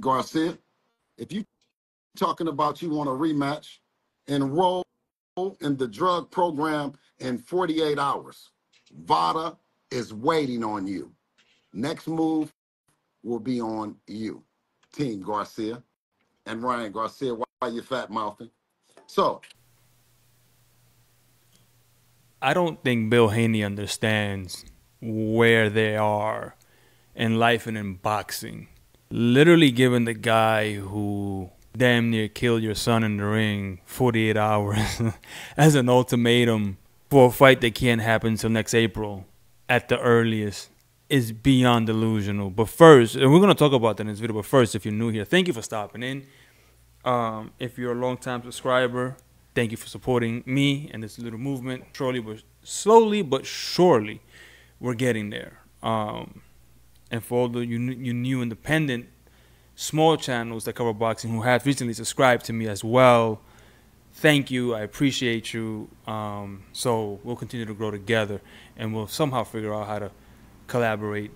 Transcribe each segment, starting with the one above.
Garcia. If you talking about you want a rematch, enroll in the drug program in 48 hours. VADA is waiting on you. Next move will be on you. Team Garcia and Ryan Garcia, why you fat mouthing? So I don't think Bill Haney understands where they are in life and in boxing. Literally giving the guy who damn near killed your son in the ring 48 hours as an ultimatum for a fight that can't happen until next April at the earliest is beyond delusional. But first, and we're going to talk about that in this video, but first, if you're new here, thank you for stopping in. If you're a long-time subscriber, thank you for supporting me and this little movement. Slowly but surely, we're getting there. And for all the you new independent small channels that cover boxing who have recently subscribed to me as well, thank you. I appreciate you. So we'll continue to grow together, and we'll somehow figure out how to collaborate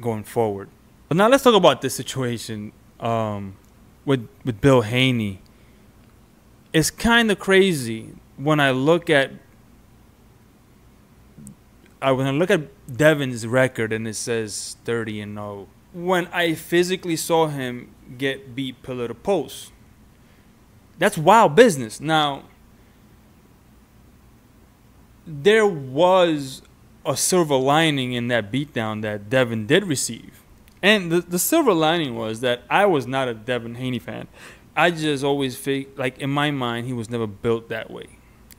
going forward. But now let's talk about this situation with Bill Haney. It's kind of crazy when I look at Devin's record and it says 30-0. When I physically saw him get beat pillar to post, that's wild business. Now, there was a silver lining in that beatdown that Devin did receive. And the silver lining was that I was not a Devin Haney fan. I just always figured, like, in my mind, he was never built that way.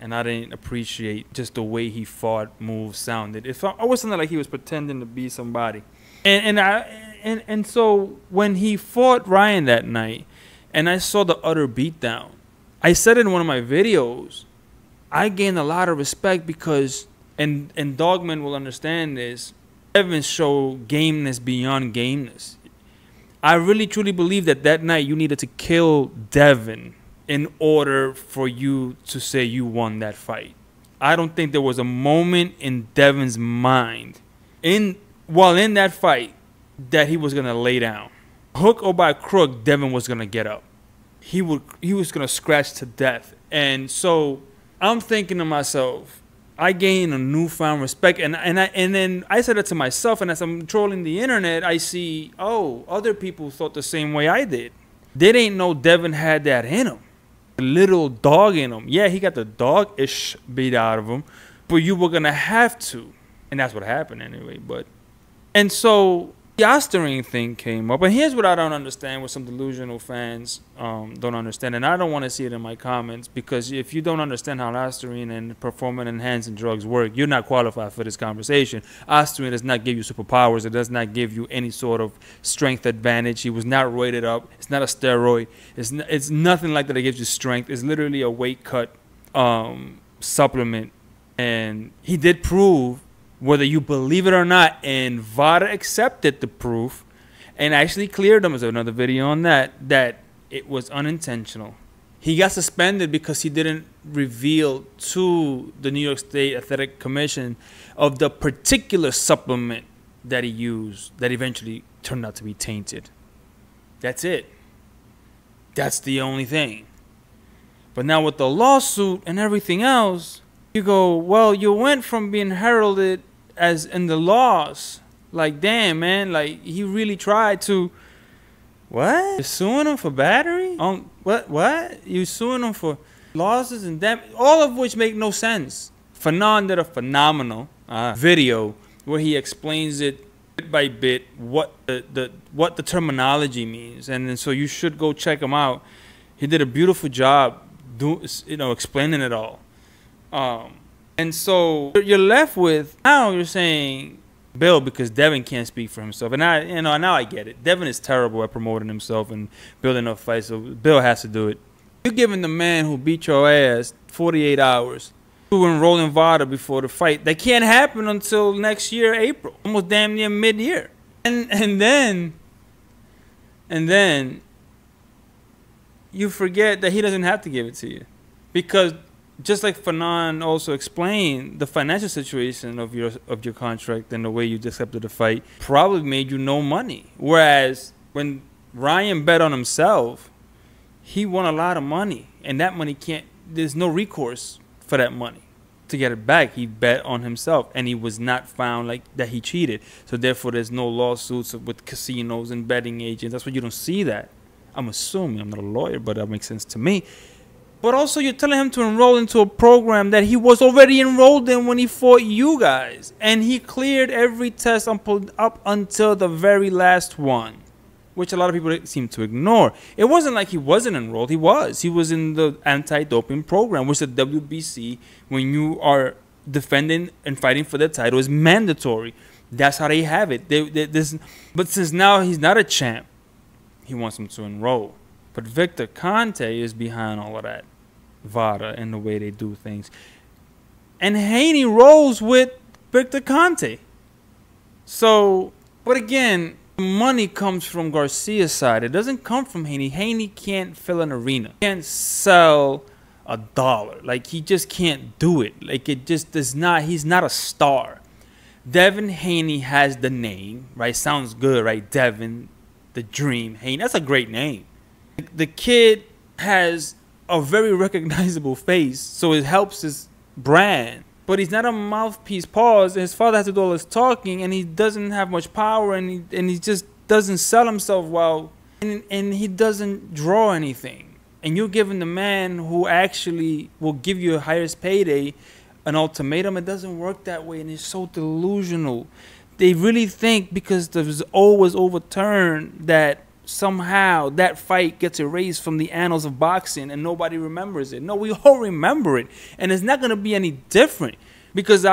And I didn't appreciate just the way he fought, moves, sounded. It wasn't like he was pretending to be somebody. And so when he fought Ryan that night, and I saw the utter beatdown, I said in one of my videos, I gained a lot of respect because, and Dogman will understand this, Devin showed gameness beyond gameness. I really truly believe that night you needed to kill Devin in order for you to say you won that fight. I don't think there was a moment in Devin's mind while in that fight that he was gonna lay down. Hook or by crook, Devin was gonna get up. He was gonna scratch to death. And so I'm thinking to myself, I gained a newfound respect, and then I said it to myself, and as I'm trolling the internet, I see, oh, other people thought the same way I did. They didn't know Devin had that in him. A little dog in him. Yeah, he got the dog-ish beat out of him, but you were gonna have to. And that's what happened anyway. And so the Osterine thing came up, and here's what I don't understand, what some delusional fans don't understand, and I don't want to see it in my comments, because if you don't understand how Osterine and performance-enhancing drugs work, you're not qualified for this conversation. Osterine does not give you superpowers. It does not give you any sort of strength advantage. He was not rated up. It's not a steroid. It's nothing like that. It gives you strength. It's literally a weight cut supplement, and he did prove, whether you believe it or not, and VADA accepted the proof and actually cleared him. There's another video on that it was unintentional. He got suspended because he didn't reveal to the New York State Athletic Commission of the particular supplement that he used that eventually turned out to be tainted. That's it. That's the only thing. But now with the lawsuit and everything else, you go, well, you went from being heralded as in the laws. Like, damn, man, like, he really tried to. What? You're suing him for battery? What? You suing him for losses and damage? All of which make no sense. Fanon did a phenomenal video where he explains it bit by bit what the terminology means, and then so you should go check him out. He did a beautiful job, explaining it all. And so you're left with, now you're saying Bill, because Devin can't speak for himself. And now I get it. Devin is terrible at promoting himself and building up fights, so Bill has to do it. You're giving the man who beat your ass 48 hours to enroll in VADA before the fight. That can't happen until next year, April. Almost damn near mid-year. And then you forget that he doesn't have to give it to you. Because just like Fanon also explained, the financial situation of your contract and the way you accepted the fight probably made you no money. Whereas when Ryan bet on himself. He won a lot of money, and that money there's no recourse for that money to get it back. He bet on himself, and he was not found like that he cheated. So therefore, there's no lawsuits with casinos and betting agents. That's why you don't see that. I'm assuming. I'm not a lawyer, but that makes sense to me. But also, you're telling him to enroll into a program that he was already enrolled in when he fought you guys. And he cleared every test up until the very last one, which a lot of people seem to ignore. It wasn't like he wasn't enrolled. He was. He was in the anti-doping program, which the WBC, when you are defending and fighting for the title, is mandatory. That's how they have it. But since now he's not a champ, he wants him to enroll. But Victor Conte is behind all of that, VADA, and the way they do things. And Haney rolls with Victor Conte. So, but again, money comes from Garcia's side. It doesn't come from Haney. Haney can't fill an arena. He can't sell $1. Like, he just can't do it. Like, it just does not. He's not a star. Devin Haney has the name, right? Sounds good, right? Devin, the Dream Haney. That's a great name. The kid has a very recognizable face, so it helps his brand. But he's not a mouthpiece. Pause. His father has to do all his talking, and he doesn't have much power, and he just doesn't sell himself well, and he doesn't draw anything. And you're giving the man who actually will give you a highest payday an ultimatum. It doesn't work that way, and it's so delusional. They really think because there's always overturned that somehow that fight gets erased from the annals of boxing and nobody remembers it. No, we all remember it, and it's not going to be any different because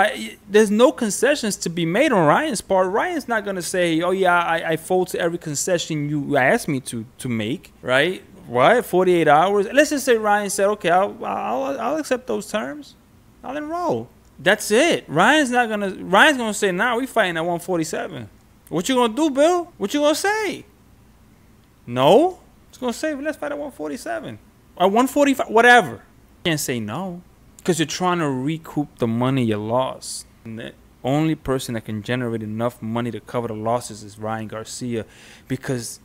there's no concessions to be made on Ryan's part. Ryan's not going to say, oh yeah, I fold to every concession you asked me to make, right? What, 48 hours? Let's just say Ryan said, okay, I'll accept those terms. I'll enroll. That's it. Ryan's gonna say, nah, we fighting at 147. What you gonna do, Bill? What you gonna say? No? It's going to say, let's fight at 147. Or 145, whatever. You can't say no. Because you're trying to recoup the money you lost. And the only person that can generate enough money to cover the losses is Ryan Garcia. Because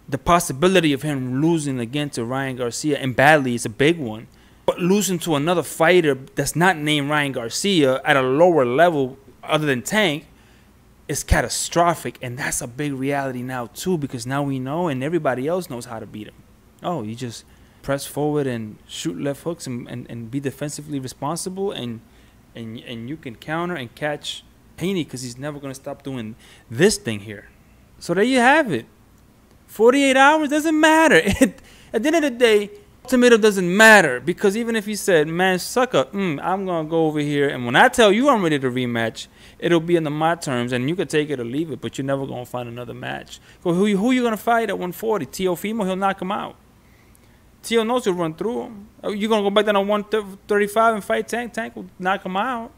the possibility of him losing again to Ryan Garcia, and badly, is a big one. But losing to another fighter that's not named Ryan Garcia at a lower level other than Tank, it's catastrophic, and that's a big reality now too, because now we know and everybody else knows how to beat him. Oh, you just press forward and shoot left hooks and be defensively responsible, and you can counter and catch Haney because he's never going to stop doing this thing here. So there you have it. 48 hours doesn't matter. At the end of the day, ultimatum doesn't matter, because even if he said, man, sucker, I'm going to go over here, and when I tell you I'm ready to rematch, it'll be under my terms, and you could take it or leave it, but you're never going to find another match. Who you going to fight at 140? Teofimo, he'll knock him out. Teo knows he'll run through him. You're going to go back down to 135 and fight Tank? Tank will knock him out.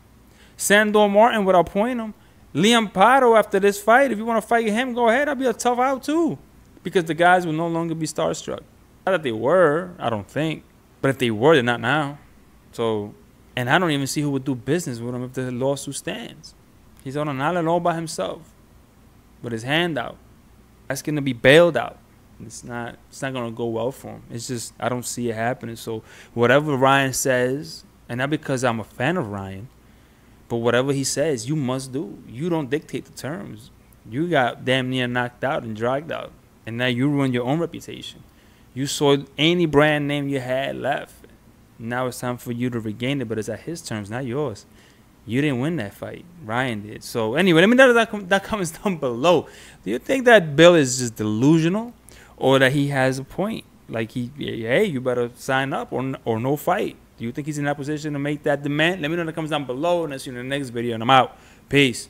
Sandor Martin, without pointing him. Liam Pato, after this fight, if you want to fight him, go ahead. That'll be a tough out too, because the guys will no longer be starstruck. Not that they were, I don't think. But if they were, they're not now. So, and I don't even see who would do business with him if the lawsuit stands. He's on an island all by himself with his hand out. That's going to be bailed out. It's not going to go well for him. It's just, I don't see it happening. So whatever Ryan says, and not because I'm a fan of Ryan, but whatever he says, you must do. You don't dictate the terms. You got damn near knocked out and dragged out. And now you ruined your own reputation. You sold any brand name you had left. Now it's time for you to regain it, but it's at his terms, not yours. You didn't win that fight. Ryan did. So anyway, let me know that comments down below. Do you think that Bill is just delusional, or that he has a point? Like, hey, you better sign up or no fight. Do you think he's in that position to make that demand? Let me know in the comments down below, and I'll see you in the next video, and I'm out. Peace.